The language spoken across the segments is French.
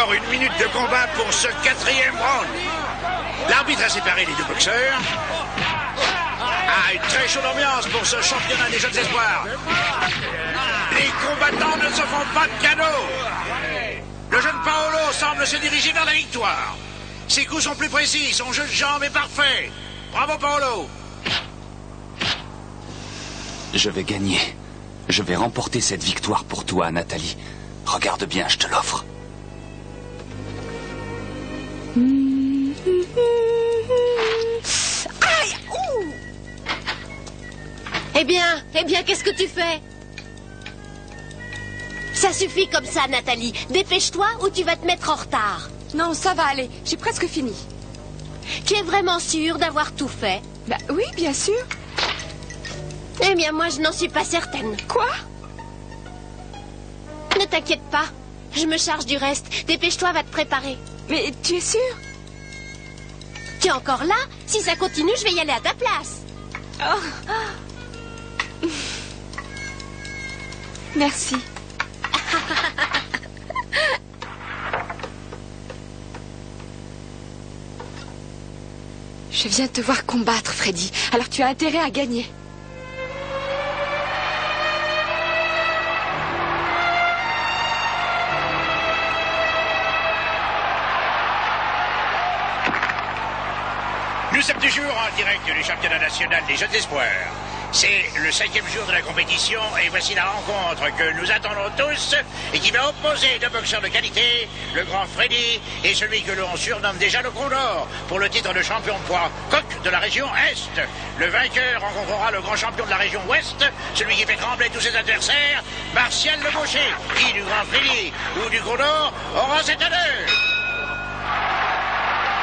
Encore 1 minute de combat pour ce 4e round. L'arbitre a séparé les deux boxeurs. Ah, une très chaude ambiance pour ce championnat des jeunes espoirs. Les combattants ne se font pas de cadeaux. Le jeune Paolo semble se diriger vers la victoire. Ses coups sont plus précis, son jeu de jambes est parfait. Bravo Paolo. Je vais gagner. Je vais remporter cette victoire pour toi, Nathalie. Regarde bien, je te l'offre. Aïe! Ouh! Eh bien, qu'est-ce que tu fais? Ça suffit comme ça, Nathalie. Dépêche-toi ou tu vas te mettre en retard. Non, ça va aller. J'ai presque fini. Tu es vraiment sûre d'avoir tout fait? Bah oui, bien sûr. Eh bien, moi, je n'en suis pas certaine. Quoi? Ne t'inquiète pas. Je me charge du reste. Dépêche-toi, va te préparer. Mais tu es sûre? Tu es encore là? Si ça continue, je vais y aller à ta place. Oh. Merci. Je viens te voir combattre, Freddy. Alors tu as intérêt à gagner. Nous sommes toujours en direct du championnat national des jeunes espoirs. C'est le 5e jour de la compétition et voici la rencontre que nous attendons tous et qui va opposer deux boxeurs de qualité, le grand Freddy et celui que l'on surnomme déjà le Condor pour le titre de champion de poids coq de la région Est. Le vainqueur rencontrera le grand champion de la région Ouest, celui qui fait trembler tous ses adversaires, Martial Le Gaucher, qui du grand Freddy ou du Condor aura cet honneur.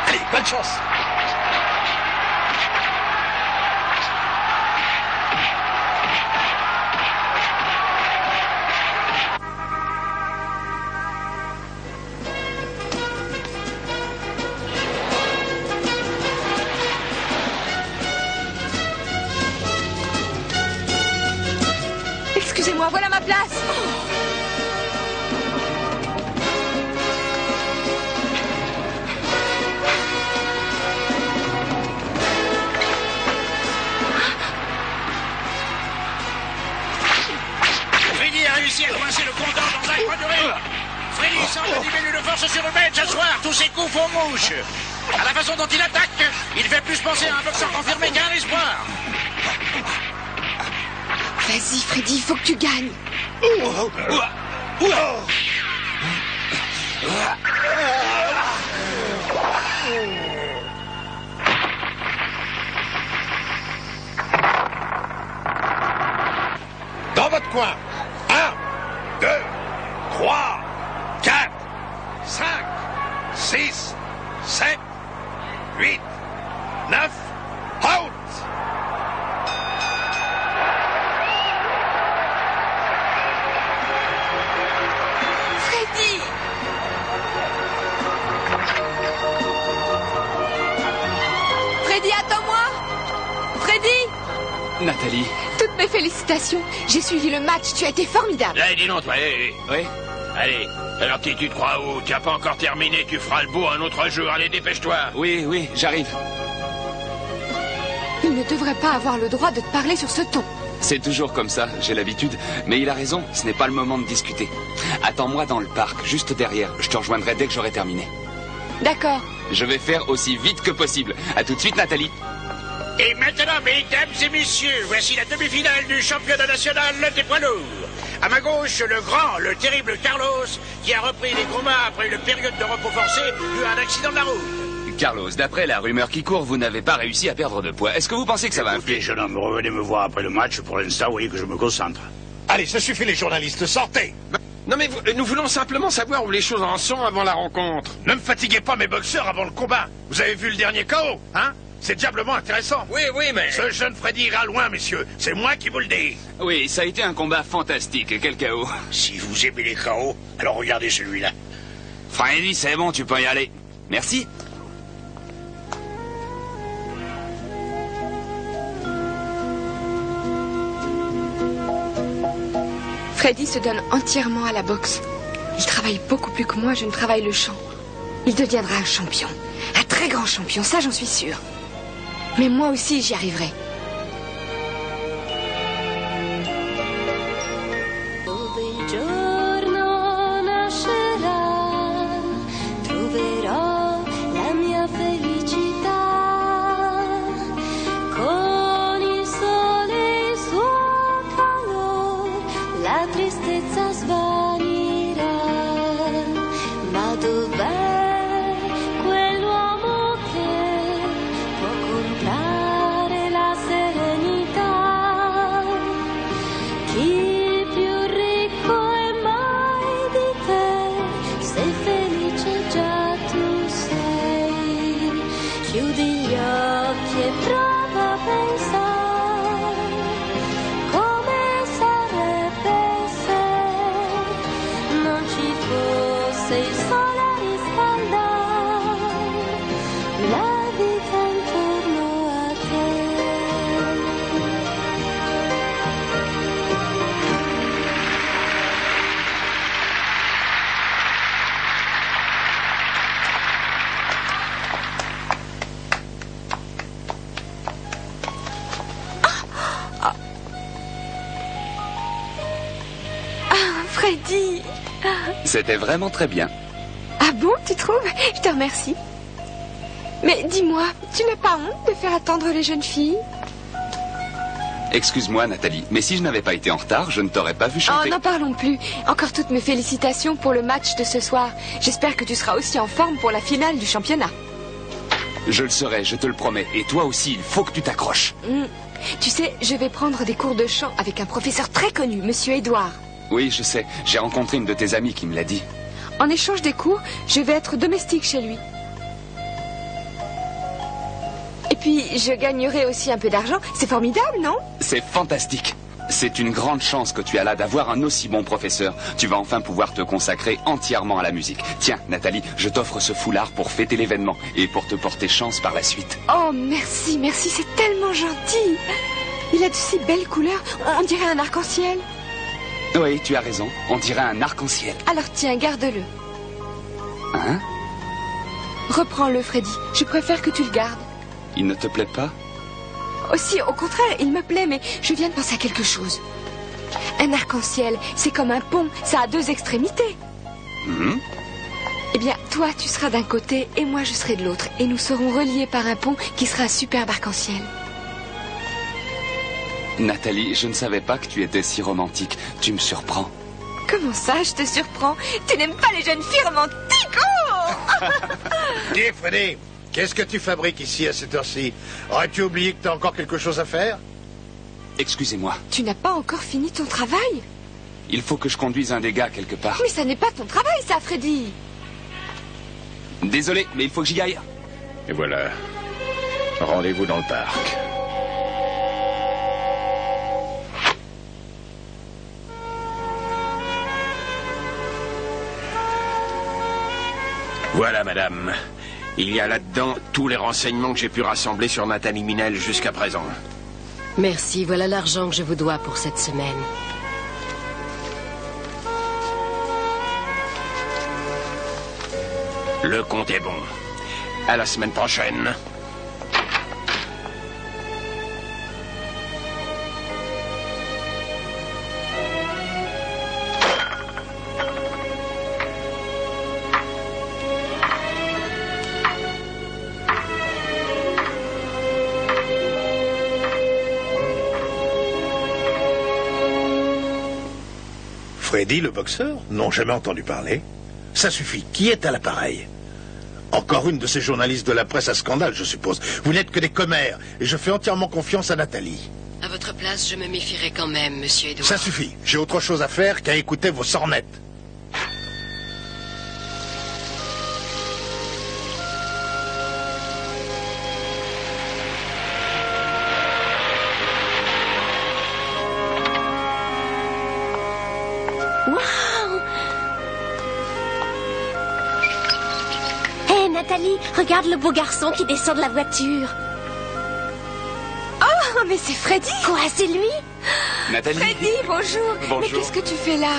Allez, bonne chance. Excusez-moi, voilà ma place. Freddy a réussi à coincer le Condor dans un coin du ring. Freddy semble diminuer de force surhumaine ce soir. Tous ses coups font mouche. À la façon dont il attaque, il fait plus penser à un boxeur confirmé qu'à un espoir. Vas-y, Freddy, il faut que tu gagnes. Dans votre coin. 1, 2, 3, 4, 5, 6, 7, 8, 9, out! Freddy! Freddy, attends-moi! Freddy! Nathalie. Toutes mes félicitations. J'ai suivi le match, tu as été formidable. Eh, dis donc, toi, Oui. Allez, alors tu te crois où? Tu n'as pas encore terminé, tu feras le beau un autre jour. Allez, dépêche-toi. Oui, j'arrive. Il ne devrait pas avoir le droit de te parler sur ce ton. C'est toujours comme ça, j'ai l'habitude. Mais il a raison, ce n'est pas le moment de discuter. Attends-moi dans le parc, juste derrière. Je te rejoindrai dès que j'aurai terminé. D'accord. Je vais faire aussi vite que possible. À tout de suite, Nathalie. Et maintenant, mesdames et messieurs, voici la demi-finale du championnat national des poids lourds. À ma gauche, le grand, le terrible Carlos, qui a repris les combats après une période de repos forcé dû à un accident de la route. Carlos, d'après la rumeur qui court, vous n'avez pas réussi à perdre de poids. Est-ce que vous pensez que ça va Écoutez, influer? jeune homme, revenez me voir après le match. Pour l'instant, vous voyez que je me concentre. Allez, ça suffit les journalistes, sortez. Non mais nous voulons simplement savoir où les choses en sont avant la rencontre. Ne me fatiguez pas mes boxeurs avant le combat. Vous avez vu le dernier KO, hein? C'est diablement intéressant. Oui, mais... Ce jeune Freddy ira loin, messieurs. C'est moi qui vous le dis. Oui, ça a été un combat fantastique. Quel chaos. Si vous aimez les KO, alors regardez celui-là. Freddy, c'est bon, tu peux y aller. Merci. Freddy se donne entièrement à la boxe. Il travaille beaucoup plus que moi, je ne travaille le chant. Il deviendra un champion. Un très grand champion, ça j'en suis sûre. Mais moi aussi j'y arriverai. Freddy! C'était vraiment très bien. Ah bon, tu trouves? Je te remercie. Mais dis-moi, tu n'as pas honte de faire attendre les jeunes filles? Excuse-moi, Nathalie, mais si je n'avais pas été en retard, je ne t'aurais pas vu chanter. Oh, n'en parlons plus. Encore toutes mes félicitations pour le match de ce soir. J'espère que tu seras aussi en forme pour la finale du championnat. Je le serai, je te le promets. Et toi aussi, il faut que tu t'accroches. Tu sais, je vais prendre des cours de chant avec un professeur très connu, Monsieur Edouard. Oui, je sais. J'ai rencontré une de tes amies qui me l'a dit. En échange des cours, je vais être domestique chez lui. Et puis, je gagnerai aussi un peu d'argent. C'est formidable, non? C'est fantastique. C'est une grande chance que tu as là d'avoir un aussi bon professeur. Tu vas enfin pouvoir te consacrer entièrement à la musique. Tiens, Nathalie, je t'offre ce foulard pour fêter l'événement et pour te porter chance par la suite. Oh, merci, merci, c'est tellement gentil. Il a de si belles couleurs, on dirait un arc-en-ciel. Oui, tu as raison, on dirait un arc-en-ciel. Alors tiens, garde-le. Hein? Reprends-le, Freddy, je préfère que tu le gardes. Il ne te plaît pas? Aussi, au contraire, il me plaît, mais je viens de penser à quelque chose. Un arc-en-ciel, c'est comme un pont, ça a deux extrémités. Eh bien, toi, tu seras d'un côté et moi, je serai de l'autre. Et nous serons reliés par un pont qui sera un superbe arc-en-ciel. Nathalie, je ne savais pas que tu étais si romantique. Tu me surprends. Comment ça, je te surprends? Tu n'aimes pas les jeunes filles romantiques? Oh! Dis, Freddy, qu'est-ce que tu fabriques ici à cette heure-ci? Aurais-tu oublié que tu as encore quelque chose à faire? Excusez-moi. Tu n'as pas encore fini ton travail? Il faut que je conduise un des gars quelque part. Mais ça n'est pas ton travail, ça, Freddy. Désolé, mais il faut que j'y aille. Et voilà. Rendez-vous dans le parc. Voilà, madame. Il y a là-dedans tous les renseignements que j'ai pu rassembler sur Nathalie Minel jusqu'à présent. Merci, voilà l'argent que je vous dois pour cette semaine. Le compte est bon. À la semaine prochaine. Freddy, le boxeur? Non, jamais entendu parler. Ça suffit. Qui est à l'appareil? Encore une de ces journalistes de la presse à scandale, je suppose. Vous n'êtes que des commères, et je fais entièrement confiance à Nathalie. À votre place, je me méfierais quand même, monsieur Edouard. Ça suffit. J'ai autre chose à faire qu'à écouter vos sornettes. Nathalie, regarde le beau garçon qui descend de la voiture. Oh, mais c'est Freddy. Quoi, c'est lui? Nathalie. Freddy, bonjour. Bonjour. Mais qu'est-ce que tu fais là?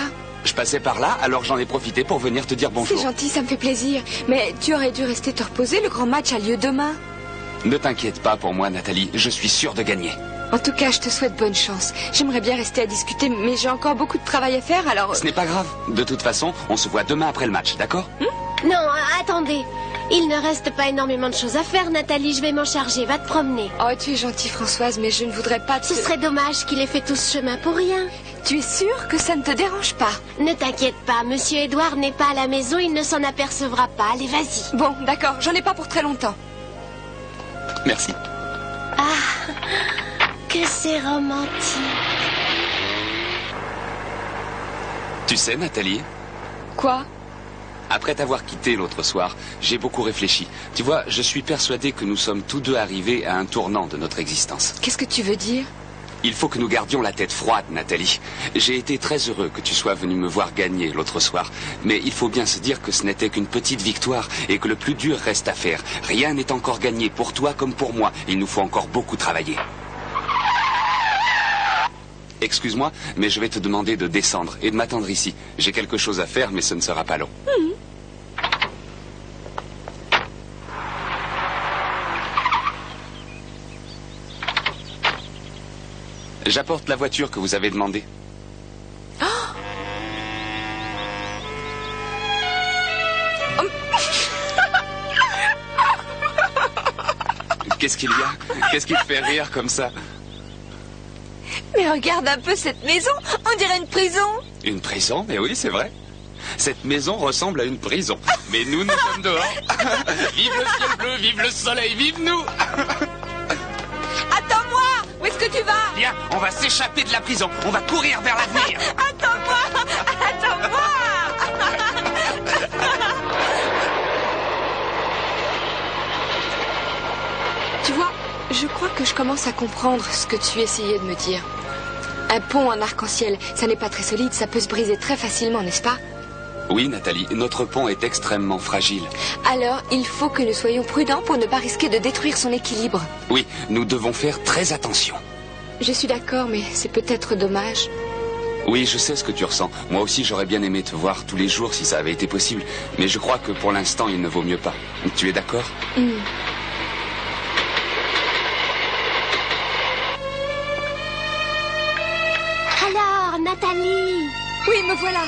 Je passais par là, alors j'en ai profité pour venir te dire bonjour. C'est gentil, ça me fait plaisir. Mais tu aurais dû rester te reposer, le grand match a lieu demain. Ne t'inquiète pas pour moi, Nathalie, je suis sûr de gagner. En tout cas, je te souhaite bonne chance. J'aimerais bien rester à discuter, mais j'ai encore beaucoup de travail à faire, alors... Ce n'est pas grave. De toute façon, on se voit demain après le match, d'accord? Non, attendez. Il ne reste pas énormément de choses à faire, Nathalie. Je vais m'en charger. Va te promener. Oh, tu es gentille, Françoise, mais je ne voudrais pas te... Ce serait dommage qu'il ait fait tout ce chemin pour rien. Tu es sûre que ça ne te dérange pas? Ne t'inquiète pas, Monsieur Édouard n'est pas à la maison, il ne s'en apercevra pas. Allez, vas-y. Bon, d'accord, j'en ai pas pour très longtemps. Merci. Ah, que c'est romantique. Tu sais, Nathalie, Quoi? après t'avoir quitté l'autre soir, j'ai beaucoup réfléchi. Tu vois, je suis persuadé que nous sommes tous deux arrivés à un tournant de notre existence. Qu'est-ce que tu veux dire? Il faut que nous gardions la tête froide, Nathalie. J'ai été très heureux que tu sois venue me voir gagner l'autre soir. Mais il faut bien se dire que ce n'était qu'une petite victoire et que le plus dur reste à faire. Rien n'est encore gagné pour toi comme pour moi. Il nous faut encore beaucoup travailler. Excuse-moi, mais je vais te demander de descendre et de m'attendre ici. J'ai quelque chose à faire, mais ce ne sera pas long. J'apporte la voiture que vous avez demandée. Qu'est-ce qu'il y a? Qu'est-ce qui te fait rire comme ça? Mais regarde un peu cette maison, on dirait une prison. Une prison? Mais oui, c'est vrai. Cette maison ressemble à une prison. Mais nous sommes dehors. Vive le ciel bleu, vive le soleil, vive nous! Attends-moi! Où est-ce que tu vas? Viens, on va s'échapper de la prison. On va courir vers l'avenir. Attends-moi! Attends-moi! Tu vois, je crois que je commence à comprendre ce que tu essayais de me dire. Un pont en arc-en-ciel, ça n'est pas très solide, ça peut se briser très facilement, n'est-ce pas? Oui, Nathalie, notre pont est extrêmement fragile. Alors, il faut que nous soyons prudents pour ne pas risquer de détruire son équilibre. Oui, nous devons faire très attention. Je suis d'accord, mais c'est peut-être dommage. Oui, je sais ce que tu ressens. Moi aussi, j'aurais bien aimé te voir tous les jours si ça avait été possible. Mais je crois que pour l'instant, il ne vaut mieux pas. Tu es d'accord? Alors, Nathalie. Oui, me voilà.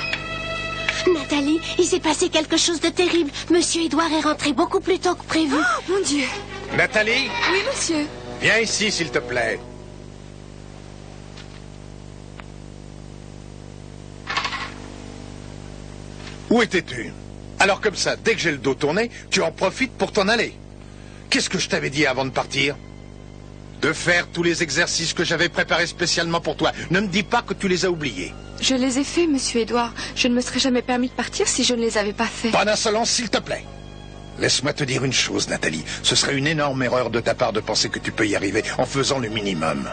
Nathalie, il s'est passé quelque chose de terrible. Monsieur Édouard est rentré beaucoup plus tôt que prévu. Oh, mon Dieu. Nathalie, Oui, monsieur. viens ici, s'il te plaît. Où étais-tu? Alors comme ça, dès que j'ai le dos tourné, tu en profites pour t'en aller. Qu'est-ce que je t'avais dit avant de partir? De faire tous les exercices que j'avais préparés spécialement pour toi. Ne me dis pas que tu les as oubliés. Je les ai faits, monsieur Édouard. Je ne me serais jamais permis de partir si je ne les avais pas faits. Pas d'insolence, s'il te plaît. Laisse-moi te dire une chose, Nathalie. Ce serait une énorme erreur de ta part de penser que tu peux y arriver en faisant le minimum.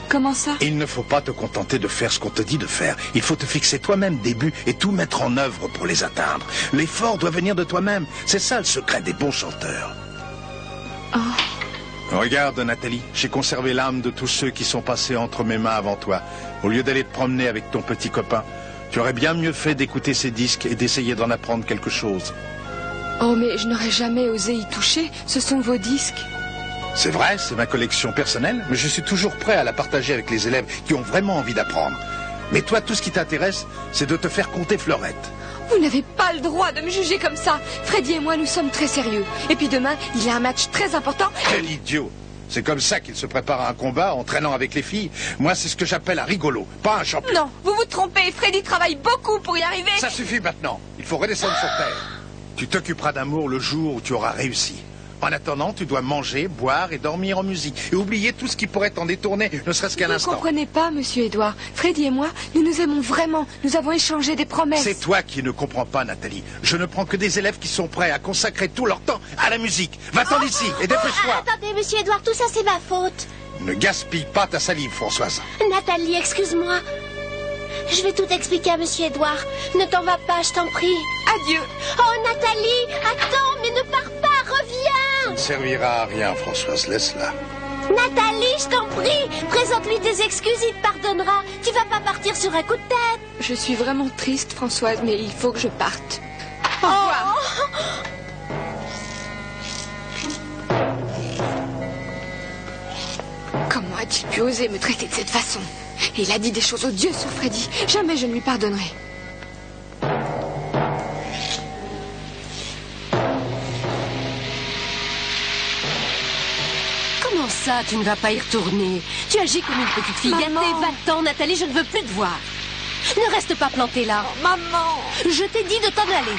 Comment ça? Il ne faut pas te contenter de faire ce qu'on te dit de faire. Il faut te fixer toi-même des buts et tout mettre en œuvre pour les atteindre. L'effort doit venir de toi-même. C'est ça le secret des bons chanteurs. Regarde, Nathalie, j'ai conservé l'âme de tous ceux qui sont passés entre mes mains avant toi. Au lieu d'aller te promener avec ton petit copain, tu aurais bien mieux fait d'écouter ces disques et d'essayer d'en apprendre quelque chose. Oh, mais je n'aurais jamais osé y toucher. Ce sont vos disques. C'est vrai, c'est ma collection personnelle, mais je suis toujours prêt à la partager avec les élèves qui ont vraiment envie d'apprendre. Mais toi, tout ce qui t'intéresse, c'est de te faire compter fleurette. Vous n'avez pas le droit de me juger comme ça. Freddy et moi, nous sommes très sérieux. Et puis demain, il y a un match très important. Quel idiot! C'est comme ça qu'il se prépare à un combat en traînant avec les filles. Moi, c'est ce que j'appelle un rigolo, pas un champion. Non, vous vous trompez. Freddy travaille beaucoup pour y arriver. Ça suffit maintenant. Il faut redescendre sur terre. Tu t'occuperas d'amour le jour où tu auras réussi. En attendant, tu dois manger, boire et dormir en musique. Et oublier tout ce qui pourrait t'en détourner, ne serait-ce qu'un instant. Vous ne comprenez pas, monsieur Édouard. Freddy et moi, nous nous aimons vraiment. Nous avons échangé des promesses. C'est toi qui ne comprends pas, Nathalie. Je ne prends que des élèves qui sont prêts à consacrer tout leur temps à la musique. Va-t'en d'ici et dépêche-toi. Attendez, monsieur Édouard, tout ça c'est ma faute. Ne gaspille pas ta salive, Françoise. Nathalie, excuse-moi. Je vais tout expliquer à monsieur Édouard. Ne t'en va pas, je t'en prie. Adieu. Oh, Nathalie, attends, mais ne pars pas, reviens. Ça ne servira à rien, Françoise. Laisse-la. Nathalie, je t'en prie, présente-lui tes excuses, il te pardonnera. Tu vas pas partir sur un coup de tête. Je suis vraiment triste, Françoise, mais il faut que je parte. Au revoir. Comment a-t-il pu oser me traiter de cette façon? Et il a dit des choses odieuses sur Freddy. Jamais je ne lui pardonnerai. Comment ça, tu ne vas pas y retourner? Tu agis comme une petite fille gâtée. Va-t'en, Nathalie, je ne veux plus te voir. Ne reste pas plantée là. Oh, maman! Je t'ai dit de t'en aller.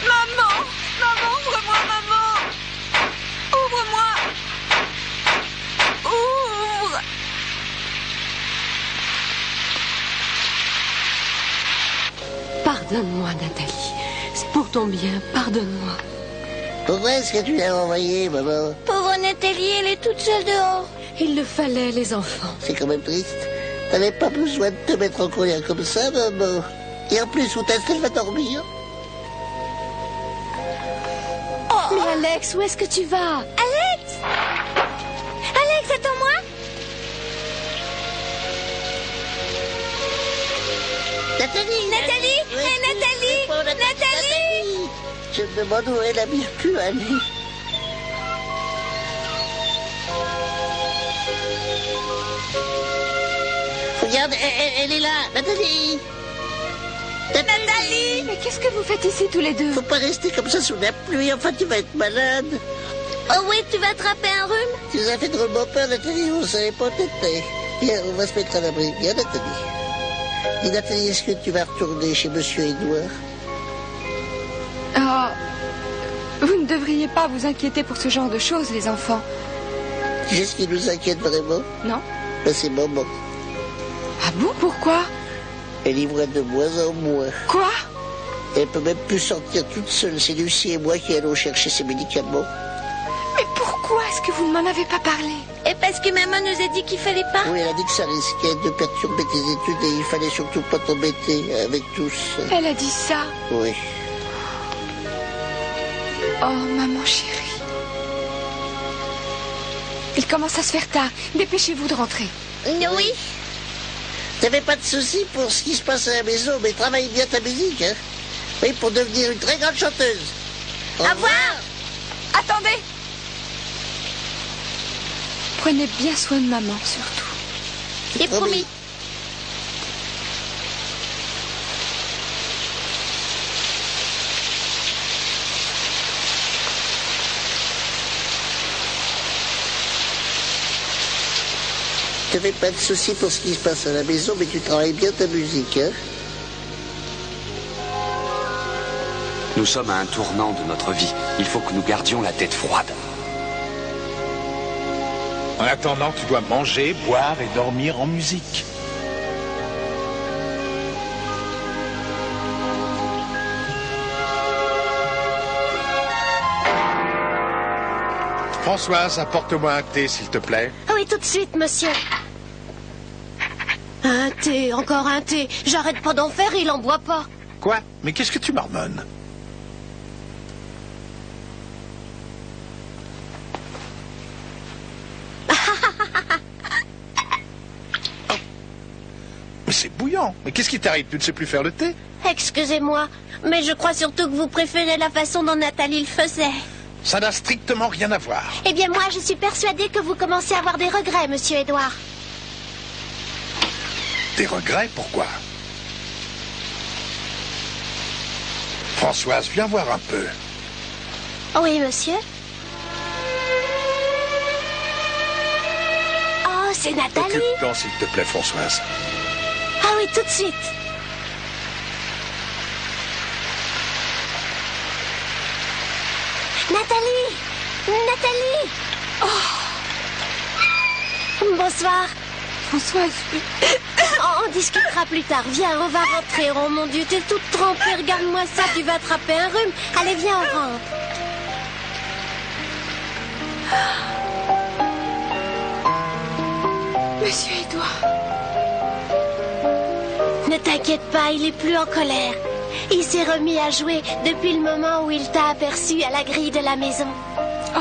Maman! Maman, ouvre-moi, maman! Ouvre-moi! Ouvre! Pardonne-moi, Nathalie. C'est pour ton bien, pardonne-moi. Pourquoi est-ce que tu l'as envoyée, maman? Pauvre Nathalie, elle est toute seule dehors. Il le fallait, les enfants. C'est quand même triste. T'avais pas besoin de te mettre en colère comme ça, maman. Et en plus, où est-ce qu'elle va dormir? Mais Alex, où est-ce que tu vas? Alex! Alex, attends-moi! Nathalie! Nathalie! Oui, Hé, Nathalie! oui, Nathalie! Je me demande où est la pu aller. Regarde, elle est là, Nathalie! Nathalie! Mais qu'est-ce que vous faites ici tous les deux? Faut pas rester comme ça sous la pluie, enfin tu vas être malade. Oh oui, tu vas attraper un rhume? Tu nous as fait drôlement peur, Nathalie, on savait pas où t'étais. Viens, on va se mettre à l'abri. Viens, Nathalie. Et Nathalie, est-ce que tu vas retourner chez Monsieur Édouard? Oh, vous ne devriez pas vous inquiéter pour ce genre de choses, les enfants. Tu sais ce qui nous inquiète vraiment? Non? Ben, c'est maman. Ah bon, pourquoi? Elle y voit de moins en moins. Quoi? Elle peut même plus sortir toute seule. C'est Lucie et moi qui allons chercher ses médicaments. Mais pourquoi est-ce que vous ne m'en avez pas parlé? Et parce que maman nous a dit qu'il fallait pas. Oui, elle a dit que ça risquait de perturber tes études et il fallait surtout pas t'embêter avec tous. Elle a dit ça? Oui. Oh, maman chérie. Il commence à se faire tard. Dépêchez-vous de rentrer. Oui. T'avais pas de soucis pour ce qui se passe à la maison, mais travaille bien ta musique, hein. Oui, pour devenir une très grande chanteuse. Au revoir. Attendez! Prenez bien soin de maman, surtout. C'est promis. T'avais pas de soucis pour ce qui se passe à la maison, mais tu travailles bien ta musique, hein. Nous sommes à un tournant de notre vie. Il faut que nous gardions la tête froide. En attendant, tu dois manger, boire et dormir en musique. Françoise, apporte-moi un thé, s'il te plaît. Oui, tout de suite, monsieur. Un thé, encore un thé. J'arrête pas d'en faire, il en boit pas. Quoi? Mais qu'est-ce que tu marmonnes? Mais c'est bouillant. Mais qu'est-ce qui t'arrive? Tu ne sais plus faire le thé? Excusez-moi, mais je crois surtout que vous préférez la façon dont Nathalie le faisait. Ça n'a strictement rien à voir. Eh bien, moi, je suis persuadée que vous commencez à avoir des regrets, monsieur Édouard. Des regrets? Pourquoi? Françoise, viens voir un peu. Oui, monsieur. Oh, c'est Nathalie. Occupe-t'en, s'il te plaît, Françoise. Ah oui, tout de suite. Nathalie! Nathalie! Oh. Bonsoir. Françoise, On discutera plus tard. Viens, on va rentrer. Oh mon Dieu, t'es toute trempée. Regarde-moi ça, tu vas attraper un rhume. Allez, viens, on rentre. Monsieur Édouard. Ne t'inquiète pas, il est plus en colère. Il s'est remis à jouer depuis le moment où il t'a aperçu à la grille de la maison. Oh,